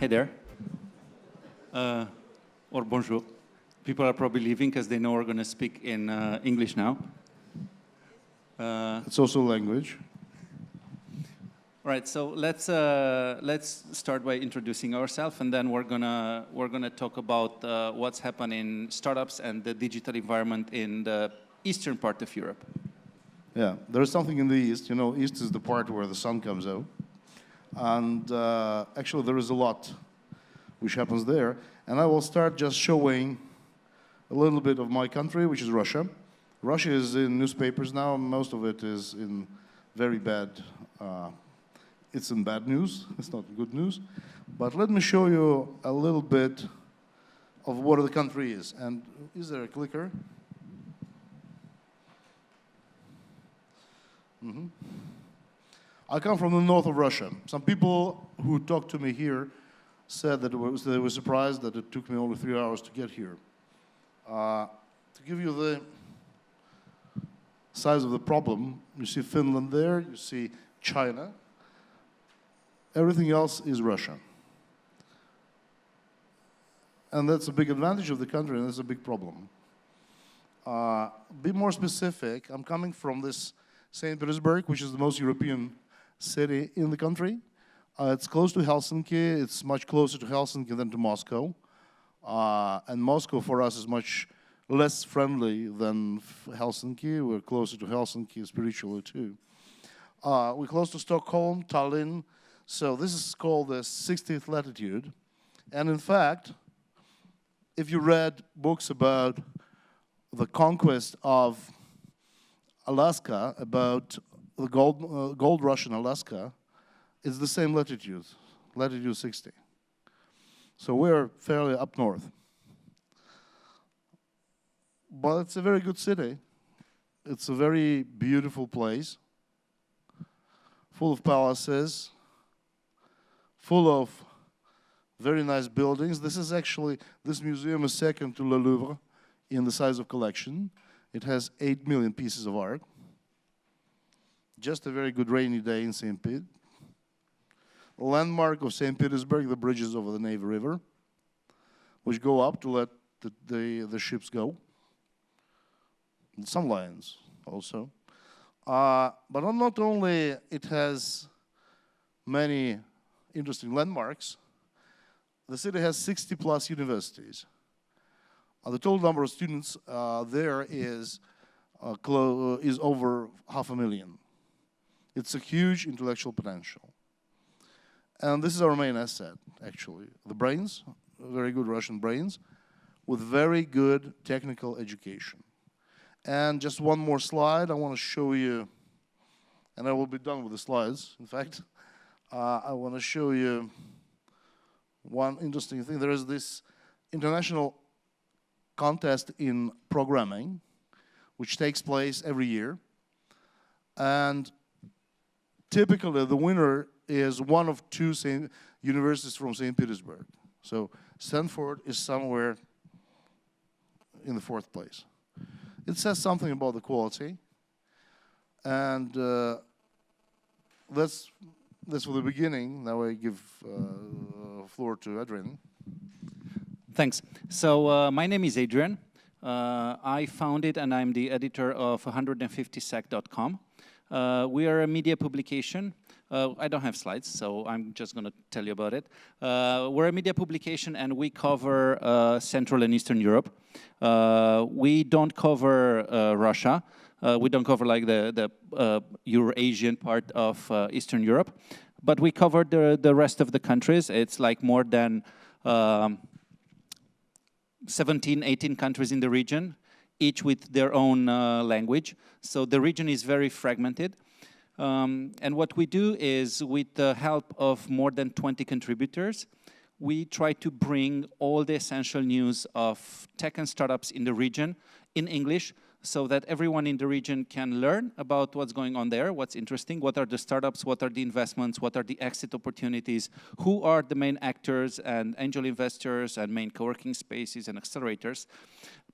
Hey there. Or bonjour. People are probably leaving because they know we're going to speak in English now. It's also language. All right, so let's start by introducing ourselves, and then we're gonna talk about what's happening in startups and the digital environment in the eastern part of Europe. Yeah, there's something in the east. You know, east is the part where the sun comes out, and actually there is a lot which happens there. And I will start just showing a little bit of my country, which is Russia. Russia is in newspapers now. Most of it is in very bad. It's in bad news. It's not good news. But let me show you a little bit of what the country is. And is there a clicker? Mm-hmm. I come from the north of Russia. Some people who talked to me here said that they were surprised that it took me only 3 hours to get here. To give you the size of the problem, you see Finland there, you see China. Everything else is Russia. And that's a big advantage of the country, and that's a big problem. Be more specific, I'm coming from this St. Petersburg, which is the most European city in the country. It's close to Helsinki. It's much closer to Helsinki than to Moscow. And Moscow for us is much less friendly than Helsinki. We're closer to Helsinki spiritually too. We're close to Stockholm, Tallinn. So this is called the 60th latitude. And in fact, if you read books about the conquest of Alaska, about the gold rush in Alaska, it's the same latitude, latitude 60. So we're fairly up north. But it's a very good city. It's a very beautiful place, full of palaces, full of very nice buildings. This museum is second to Le Louvre in the size of collection. It has 8 million pieces of art. Just a very good rainy day in St. Pete. The landmark of St. Petersburg, the bridges over the Neva River, which go up to let the ships go. And some lines also. But not only it has many interesting landmarks, the city has 60 plus universities. The total number of students there is over 500,000. It's a huge intellectual potential. And this is our main asset, actually. The brains, very good Russian brains, with very good technical education. And just one more slide, I want to show you, and I will be done with the slides, in fact. I want to show you one interesting thing. There is this international contest in programming, which takes place every year. And typically, the winner is one of two universities from St. Petersburg. So Stanford is somewhere in the fourth place. It says something about the quality. And that's for the beginning. Now I give floor to Adrian. Thanks. So my name is Adrian. I founded and I'm the editor of 150sec.com. We are a media publication. I don't have slides, so I'm just going to tell you about it. We're a media publication, and we cover Central and Eastern Europe. We don't cover Russia. We don't cover like the Eurasian part of Eastern Europe, but we cover the rest of the countries. It's like more than 17, 18 countries in the region, each with their own language. So the region is very fragmented. And what we do is, with the help of more than 20 contributors, we try to bring all the essential news of tech and startups in the region in English, so that everyone in the region can learn about what's going on there, what's interesting, what are the startups, what are the investments, what are the exit opportunities, who are the main actors and angel investors and main co-working spaces and accelerators.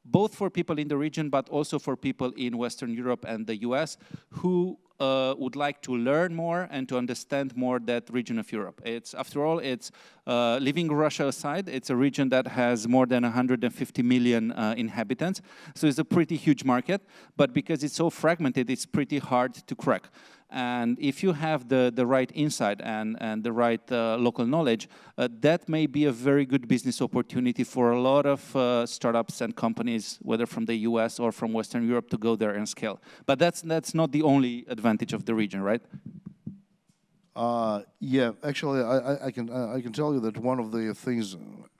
both for people in the region, but also for people in Western Europe and the US who would like to learn more and to understand more that region of Europe. It's, after all, it's leaving Russia aside, it's a region that has more than 150 million inhabitants. So it's a pretty huge market, but because it's so fragmented, it's pretty hard to crack. And if you have the right insight and the right local knowledge, that may be a very good business opportunity for a lot of startups and companies, whether from the US or from Western Europe, to go there and scale. But that's not the only advantage of the region, right? Yeah, actually, I can tell you that one of the things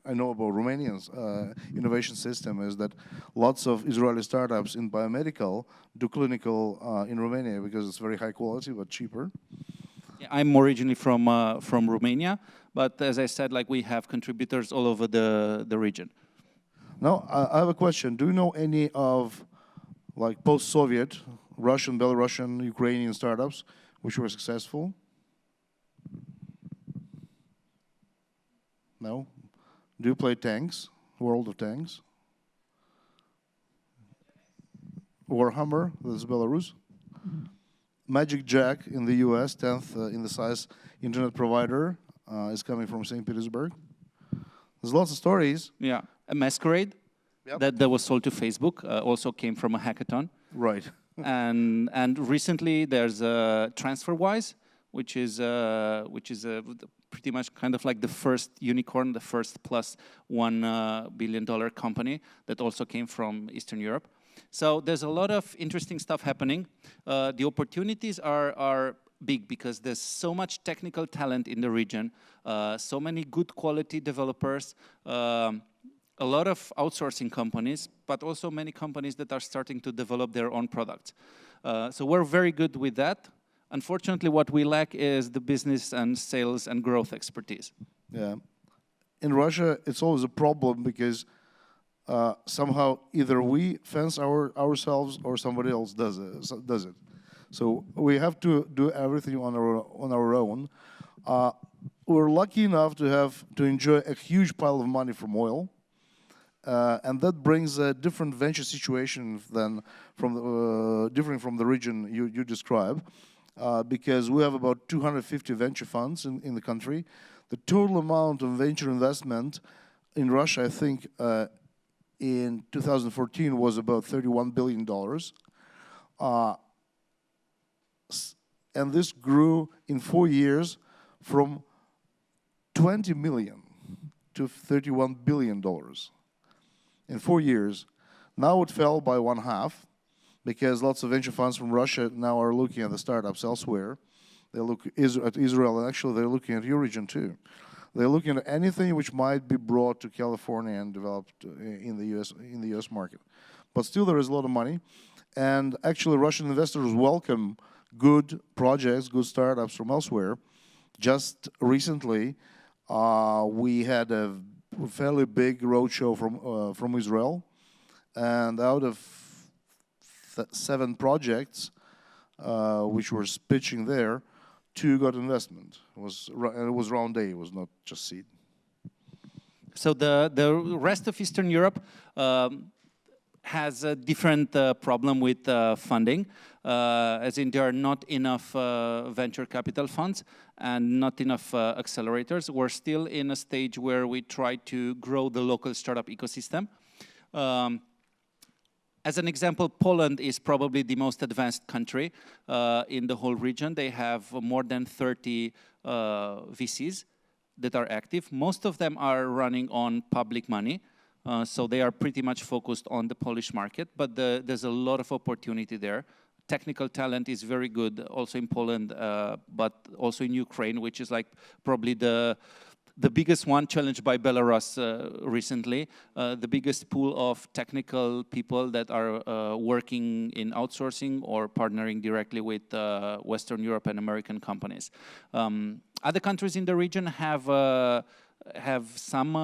I know about Romania's innovation system is that lots of Israeli startups in biomedical do clinical in Romania because it's very high quality but cheaper. Yeah, I'm originally from Romania, but as I said, like we have contributors all over the region. Now, I have a question. Do you know any of like post-Soviet, Russian, Belarusian, Ukrainian startups which were successful? No? Do you play tanks? World of Tanks? Warhammer, that's Belarus. Magic Jack in the US, 10th in the size internet provider, is coming from St. Petersburg. There's lots of stories. Yeah, a Masquerade that was sold to Facebook also came from a hackathon. Right. and recently there's a Transferwise, which is pretty much kind of like the first unicorn, the first plus $1 billion company that also came from Eastern Europe. So there's a lot of interesting stuff happening. The opportunities are big because there's so much technical talent in the region, so many good quality developers, a lot of outsourcing companies, but also many companies that are starting to develop their own products. So we're very good with that. Unfortunately, what we lack is the business and sales and growth expertise. Yeah. In Russia, it's always a problem because somehow either we fence ourselves or somebody else does it. So we have to do everything on our own. We're lucky enough to enjoy a huge pile of money from oil, and that brings a different venture situation than different from the region you describe, because we have about 250 venture funds in the country. The total amount of venture investment in Russia, I think, in 2014 was about $31 billion. And this grew in 4 years from 20 million to $31 billion in 4 years. Now it fell by 1/2 because lots of venture funds from Russia now are looking at the startups elsewhere. They look at Israel, and actually they're looking at your region too. They're looking at anything which might be brought to California and developed in the US market. But still there is a lot of money. And actually Russian investors welcome good projects, good startups from elsewhere. Just recently, we had a fairly big roadshow from Israel. And out of 7 projects which were pitching there, 2 got investment. It was round A, it was not just seed. So the rest of Eastern Europe has a different problem with funding, as in there are not enough venture capital funds and not enough accelerators. We're still in a stage where we try to grow the local startup ecosystem. As an example, Poland is probably the most advanced country in the whole region. They have more than 30 VCs that are active. Most of them are running on public money. So they are pretty much focused on the Polish market, but there's a lot of opportunity there. Technical talent is very good also in Poland, but also in Ukraine, which is like probably the biggest one, challenged by Belarus recently, the biggest pool of technical people that are working in outsourcing or partnering directly with Western Europe and American companies. Other countries in the region have some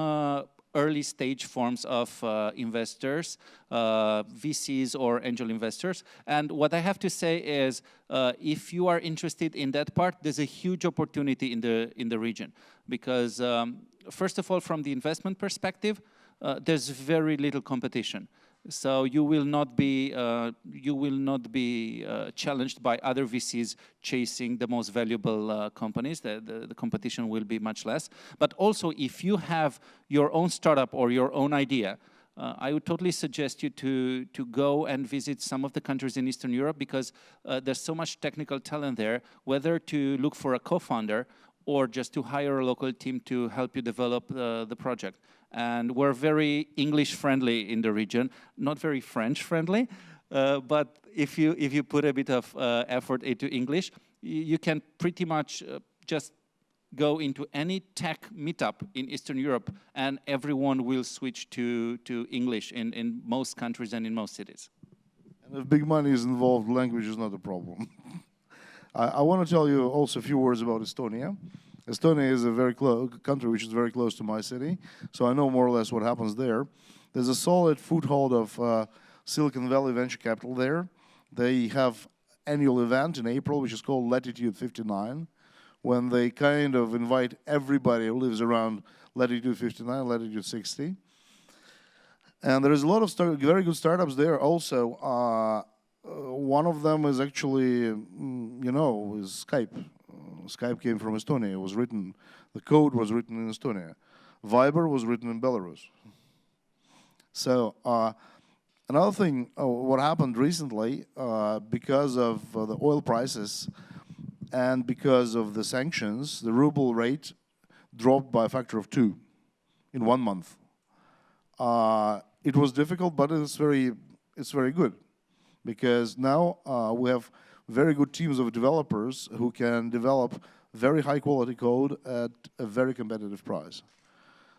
early stage forms of investors, VCs or angel investors. And what I have to say is, if you are interested in that part, there's a huge opportunity in the region. Because first of all, from the investment perspective, there's very little competition. So you will not be challenged by other VCs chasing the most valuable companies. The competition will be much less. But also, if you have your own startup or your own idea, I would totally suggest you to go and visit some of the countries in Eastern Europe, because there's so much technical talent there, whether to look for a co-founder or just to hire a local team to help you develop the project. And we're very English-friendly in the region, not very French-friendly, but if you put a bit of effort into English, you can pretty much just go into any tech meetup in Eastern Europe, and everyone will switch to English in most countries and in most cities. And if big money is involved, language is not a problem. I want to tell you also a few words about Estonia. Estonia is a very country which is very close to my city, so I know more or less what happens there. There's a solid foothold of Silicon Valley venture capital there. They have annual event in April, which is called Latitude 59, when they kind of invite everybody who lives around Latitude 59, Latitude 60. And there is a lot of very good startups there also. One of them is actually, is Skype. Skype came from Estonia. It was written, the code was written in Estonia. Viber was written in Belarus. So another thing, what happened recently, because of the oil prices and because of the sanctions, the ruble rate dropped by a factor of 2 in 1 month. It was difficult, but it's very good, because now we have very good teams of developers who can develop very high quality code at a very competitive price.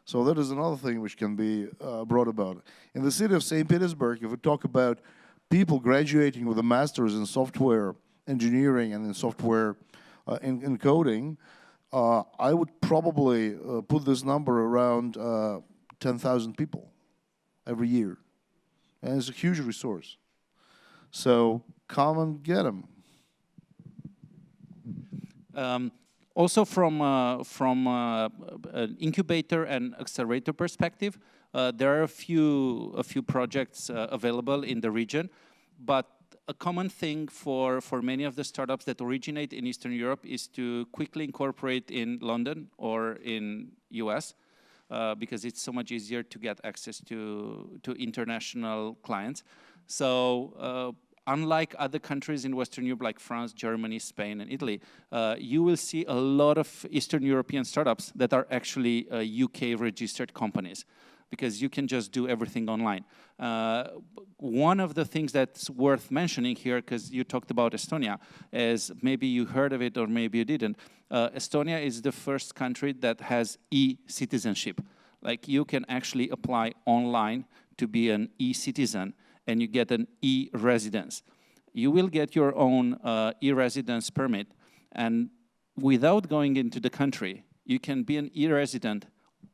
So that is another thing which can be brought about. In the city of St. Petersburg, if we talk about people graduating with a master's in software engineering and in software in coding, I would probably put this number around 10,000 people every year. And it's a huge resource. So come and get them. Also from an incubator and accelerator perspective, there are a few projects available in the region, but a common thing for many of the startups that originate in Eastern Europe is to quickly incorporate in London or in US, because it's so much easier to get access to international clients. So unlike other countries in Western Europe like France, Germany, Spain, and Italy, you will see a lot of Eastern European startups that are actually UK-registered companies, because you can just do everything online. One of the things that's worth mentioning here, because you talked about Estonia, is maybe you heard of it or maybe you didn't. Estonia is the first country that has e-citizenship. Like, you can actually apply online to be an e-citizen, and you get an e-residence. You will get your own e-residence permit, and without going into the country, you can be an e-resident,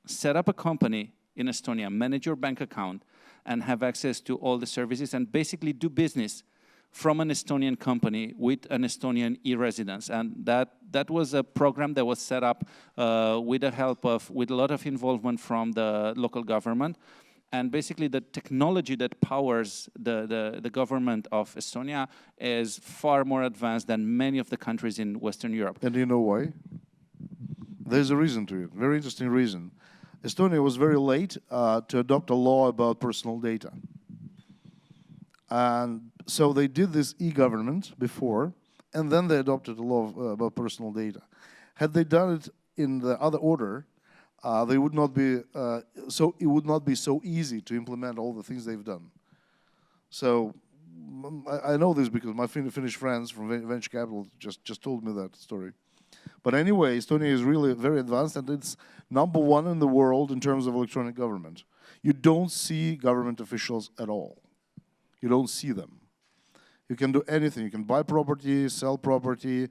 set up a company in Estonia, manage your bank account, and have access to all the services, and basically do business from an Estonian company with an Estonian e-residence. And that was a program that was set up with a lot of involvement from the local government. And basically, the technology that powers the government of Estonia is far more advanced than many of the countries in Western Europe. And do you know why? There's a reason to it, very interesting reason. Estonia was very late to adopt a law about personal data. And so they did this e-government before, and then they adopted a law about personal data. Had they done it in the other order, they would not be it would not be so easy to implement all the things they've done. So I know this because my Finnish friends from venture capital just told me that story. But anyway, Estonia is really very advanced, and it's #1 in the world in terms of electronic government. You don't see government officials at all. You don't see them. You can do anything. You can buy property, sell property,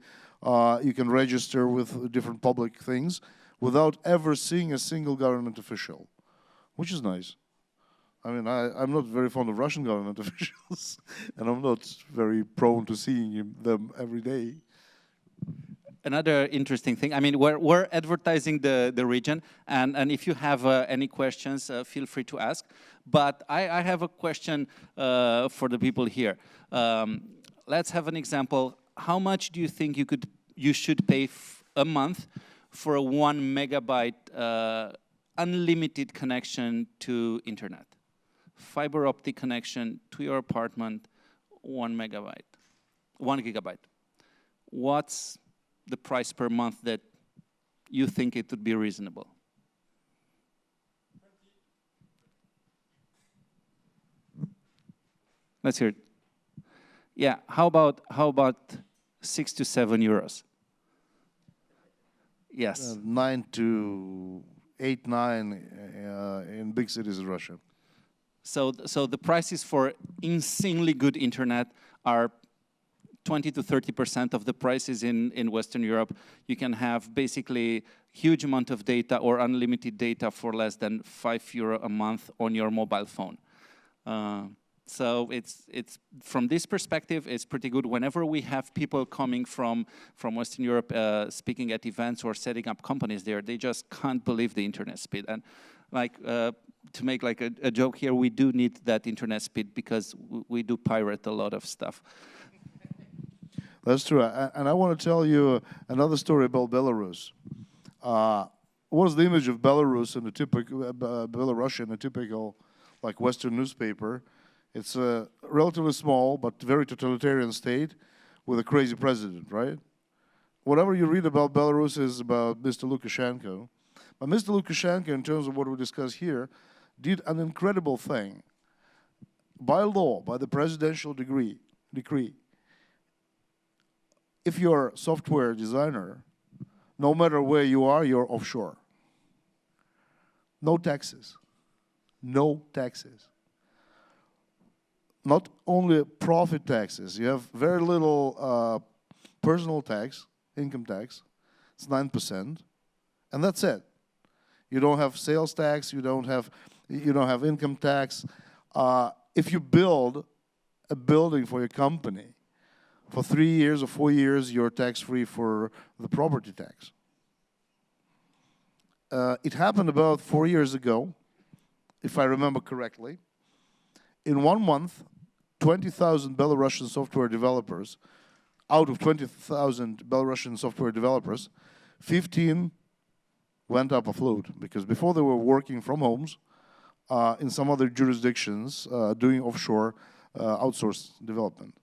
you can register with different public things without ever seeing a single government official, which is nice. I mean, I'm not very fond of Russian government officials, and I'm not very prone to seeing them every day. another interesting thing. I mean, we're advertising the region, and if you have any questions, feel free to ask. But I have a question for the people here. Let's have an example. How much do you think you should pay a month for a 1 megabyte unlimited connection to internet? Fiber optic connection to your apartment, 1 megabyte, 1 gigabyte. What's the price per month that you think it would be reasonable? Let's hear it. Yeah, how about 6 to 7 euros? Yes. 9 to 8, 9 in big cities in Russia. So the prices for insanely good internet are 20 to 30% of the prices in Western Europe. You can have basically huge amount of data or unlimited data for less than €5 a month on your mobile phone. So it's from this perspective, it's pretty good. Whenever we have people coming from Western Europe speaking at events or setting up companies there, they just can't believe the internet speed. And like to make like a joke here, we do need that internet speed because we do pirate a lot of stuff. That's true. And I want to tell you another story about Belarus. What is the image of Belarus in a typical Belarusian, a typical like Western newspaper? It's a relatively small but very totalitarian state with a crazy president, right? Whatever you read about Belarus is about Mr. Lukashenko. But Mr. Lukashenko, in terms of what we discuss here, did an incredible thing. By law, by the presidential decree, if you're a software designer, no matter where you are, you're offshore. No taxes. No taxes. Not only profit taxes, you have very little personal tax, income tax, it's 9%, and that's it. You don't have sales tax, you don't have income tax. If you build a building for your company, for 3 years or 4 years, you're tax-free for the property tax. It happened about 4 years ago, if I remember correctly. In 1 month, 20,000 Belarusian software developers, out of 20,000 Belarusian software developers, 15 went up afloat, because before they were working from homes in some other jurisdictions doing offshore outsourced development.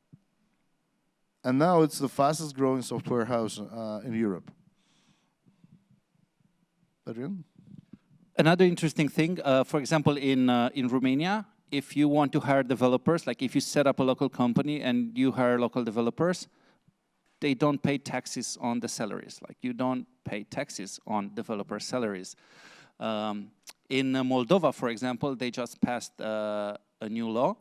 And now it's the fastest growing software house in Europe. Adrian? Another interesting thing, for example, in Romania, if you want to hire developers, like if you set up a local company and you hire local developers, they don't pay taxes on the salaries. Like you don't pay taxes on developer salaries. In Moldova, for example, they just passed a new law.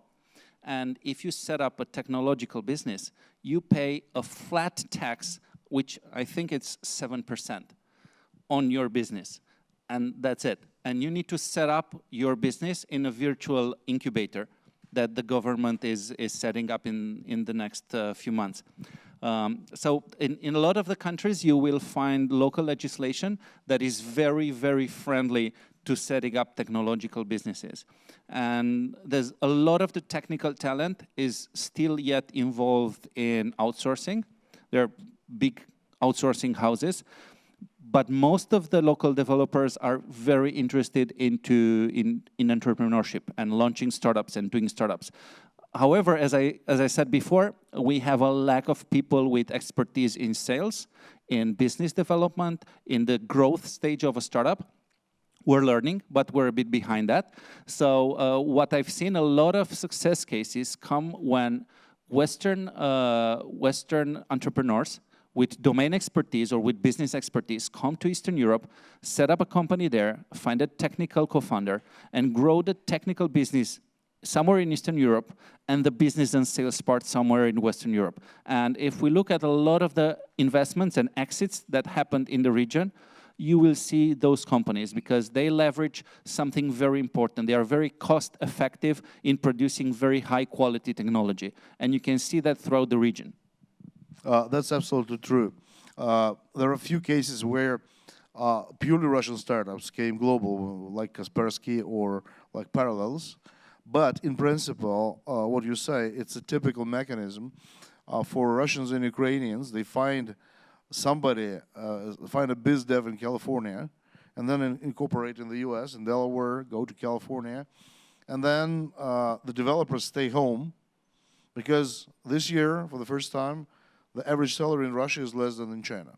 And if you set up a technological business, you pay a flat tax, which I think it's 7% on your business. And that's it. And you need to set up your business in a virtual incubator that the government is setting up in the next few months. So in a lot of the countries, you will find local legislation that is very, very friendly to setting up technological businesses. And there's a lot of the technical talent is still yet involved in outsourcing. There are big outsourcing houses. But most of the local developers are very interested in entrepreneurship and launching startups and doing startups. However, as I said before, we have a lack of people with expertise in sales, in business development, in the growth stage of a startup. We're learning, but we're a bit behind that. So what I've seen, a lot of success cases come when Western entrepreneurs with domain expertise or with business expertise come to Eastern Europe, set up a company there, find a technical co-founder, and grow the technical business somewhere in Eastern Europe and the business and sales part somewhere in Western Europe. And if we look at a lot of the investments and exits that happened in the region, you will see those companies because they leverage something very important. They are very cost effective in producing very high quality technology. And you can see that throughout the region. That's absolutely true. There are a few cases where purely Russian startups came global, like Kaspersky or like Parallels. But in principle, what you say, it's a typical mechanism for Russians and Ukrainians. They find somebody, find a biz dev in California, and then incorporate in the US, in Delaware, go to California. And then the developers stay home, because this year, for the first time, the average salary in Russia is less than in China,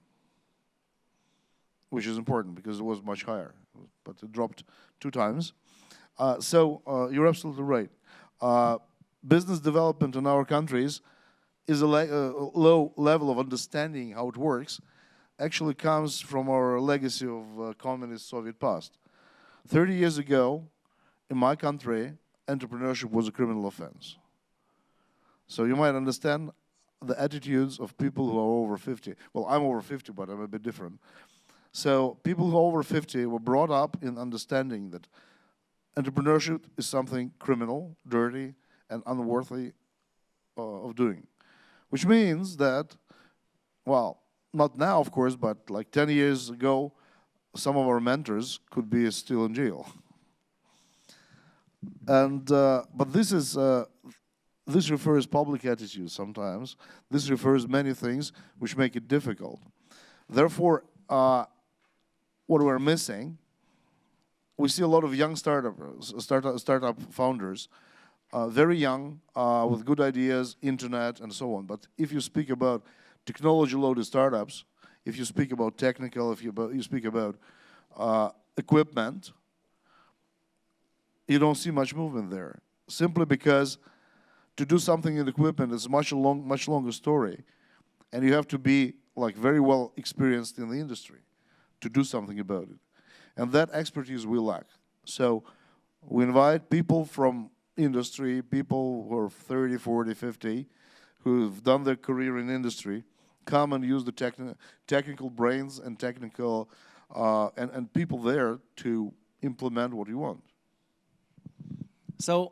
which is important because it was much higher, but it dropped 2 times. So you're absolutely right. Business development in our countries is a low level of understanding how it works, actually comes from our legacy of communist Soviet past. 30 years ago, in my country, entrepreneurship was a criminal offense. So you might understand the attitudes of people who are over 50. Well, I'm over 50, but I'm a bit different. So people who are over 50 were brought up in understanding that entrepreneurship is something criminal, dirty, and unworthy of doing. Which means that, well, not now, of course, but like 10 years ago, some of our mentors could be still in jail. And but this refers public attitudes sometimes. This refers many things which make it difficult. Therefore, what we're missing, we see a lot of young startup founders, very young, with good ideas, internet, and so on. But if you speak about technology-loaded startups, if you speak about technical, if you speak about equipment, you don't see much movement there. Simply because to do something in equipment is much longer story, and you have to be like very well experienced in the industry to do something about it. And that expertise we lack. So we invite people from industry, people who are 30, 40, 50, who've done their career in industry, come and use the technical brains and technical and people there to implement what you want. So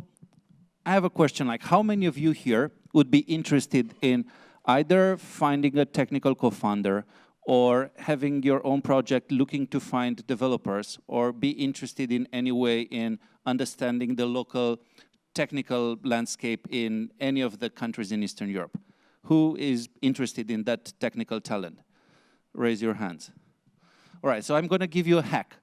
I have a question, like how many of you here would be interested in either finding a technical co-founder or having your own project looking to find developers, or be interested in any way in understanding the local technical landscape in any of the countries in Eastern Europe? Who is interested in that technical talent? Raise your hands. All right, so I'm going to give you a hack.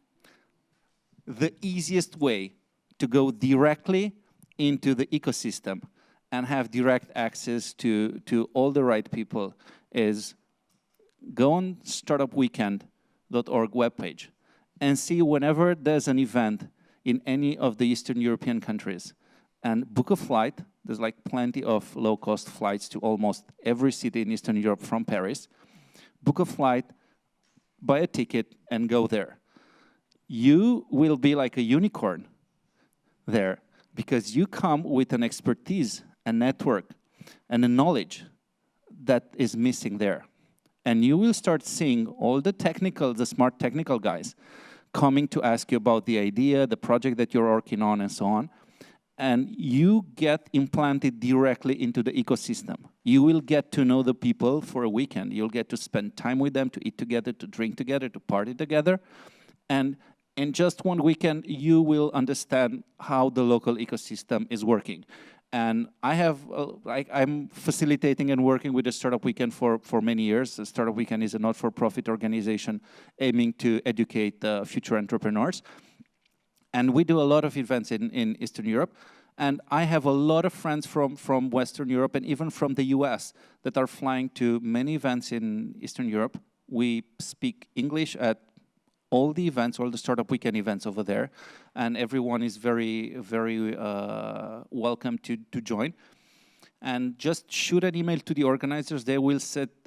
The easiest way to go directly into the ecosystem and have direct access to all the right people is go on startupweekend.org webpage and see whenever there's an event in any of the Eastern European countries and book a flight. There's like plenty of low-cost flights to almost every city in Eastern Europe from Paris. Book a flight, buy a ticket, and go there. You will be like a unicorn there because you come with an expertise, a network, and a knowledge that is missing there. And you will start seeing all the technical, the smart technical guys coming to ask you about the idea, the project that you're working on, and so on. And you get implanted directly into the ecosystem. You will get to know the people for a weekend. You'll get to spend time with them, to eat together, to drink together, to party together. And in just one weekend, you will understand how the local ecosystem is working. And I have, I'm facilitating and working with the Startup Weekend for many years. The Startup Weekend is a not-for-profit organization aiming to educate future entrepreneurs. And we do a lot of events in Eastern Europe. And I have a lot of friends from Western Europe and even from the US that are flying to many events in Eastern Europe. We speak English at all the events, all the Startup Weekend events over there. And everyone is very, very welcome to join. And just shoot an email to the organizers. They will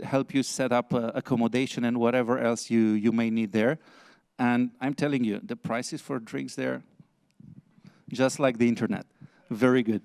help you set up accommodation and whatever else you may need there. And I'm telling you, the prices for drinks there, just like the internet, very good.